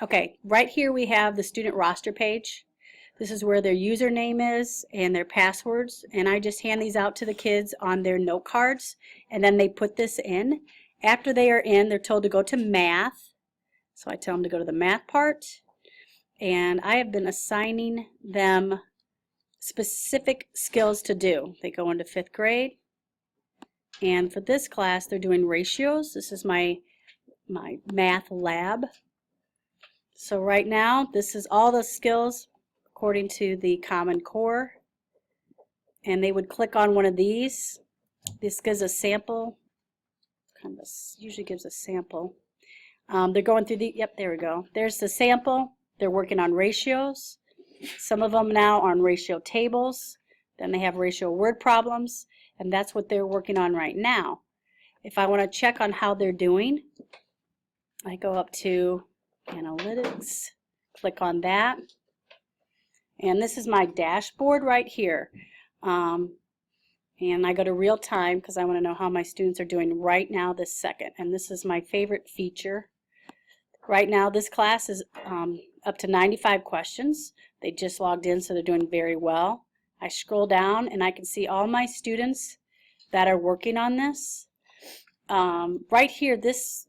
Okay, right here we have the student roster page. This is where their username is and their passwords, and I just hand these out to the kids on their note cards, and then they put this in. After they are in, they're told to go to math, so I tell them to go to the math part, and I have been assigning them specific skills to do. They go into 5th grade, and for this class they're doing ratios. This is my math lab. So right now this is all the skills according to the Common Core, and they would click on one of these. This gives a sample, usually gives a sample. They're going through the, yep, there we go. There's the sample. They're working on ratios. Some of them now are on ratio tables. Then they have ratio word problems, and that's what they're working on right now. If I want to check on how they're doing, I go up to Analytics, click on that. And this is my dashboard right here. And I go to real time because I want to know how my students are doing right now this second. And this is my favorite feature. Right now this class is up to 95 questions. They just logged in, so they're doing very well. I scroll down and I can see all my students that are working on this. Right here, this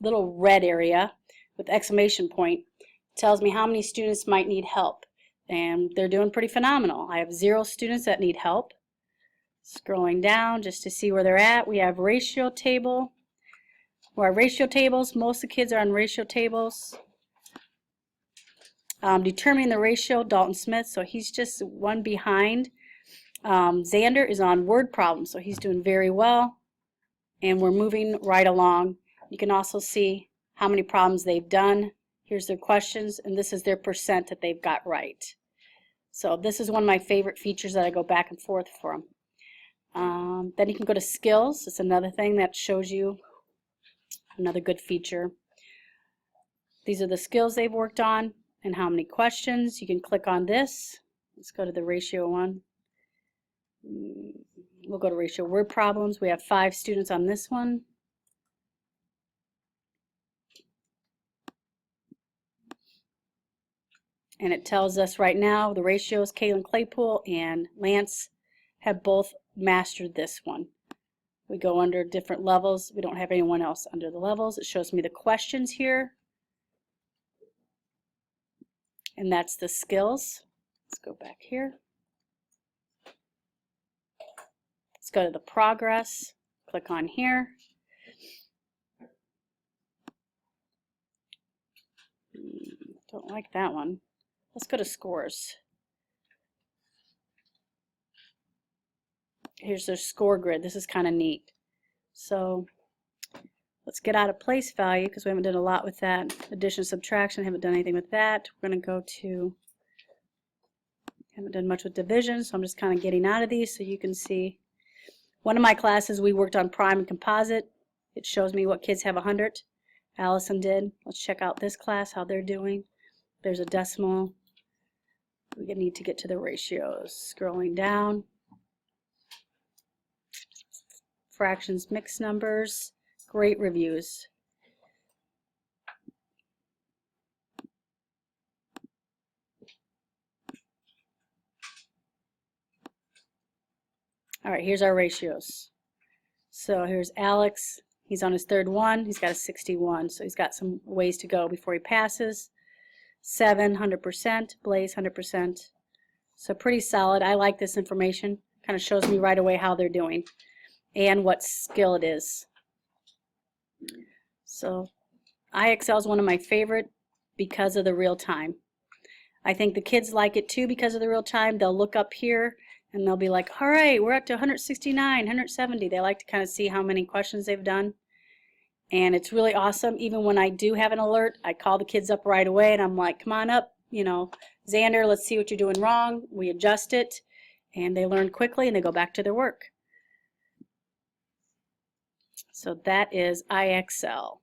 little red area with exclamation point tells me how many students might need help. And they're doing pretty phenomenal. I have 0 students that need help. Scrolling down just to see where they're at, we have ratio table. Our ratio tables, most of the kids are on ratio tables. Determining the ratio, Dalton Smith, so he's just one behind. Xander is on word problems, so he's doing very well. And we're moving right along. You can also see how many problems they've done. Here's their questions, and this is their percent that they've got right. So this is one of my favorite features that I go back and forth for them. Then you can go to skills. It's another thing that shows you another good feature. These are the skills they've worked on and how many questions. You can click on this. Let's go to the ratio one. We'll go to ratio word problems. We have 5 students on this one. And it tells us right now the ratios, Kaylin Claypool and Lance have both mastered this one. We go under different levels. We don't have anyone else under the levels. It shows me the questions here. And that's the skills. Let's go back here. Let's go to the progress. Click on here. Don't like that one. Let's go to scores. Here's their score grid. This is kind of neat. So let's get out of place value because we haven't done a lot with that. Addition, subtraction, haven't done anything with that. We're going to go to, haven't done much with division, so I'm just kind of getting out of these so you can see. One of my classes we worked on prime and composite. It shows me what kids have 100. Allison did. Let's check out this class, how they're doing. There's a decimal. We need to get to the ratios. Scrolling down. Fractions, mixed numbers. Great reviews. All right, here's our ratios. So here's Alex. He's on his 3rd one. He's got a 61, so he's got some ways to go before he passes. 7, 100%. Blaze, 100%. So pretty solid. I like this information. Kind of shows me right away how they're doing and what skill it is. So IXL is one of my favorite because of the real time. I think the kids like it too because of the real time. They'll look up here and they'll be like, all right, we're up to 169, 170. They like to kind of see how many questions they've done. And it's really awesome. Even when I do have an alert, I call the kids up right away and I'm like, come on up, you know, Xander, let's see what you're doing wrong. We adjust it and they learn quickly and they go back to their work. So that is IXL.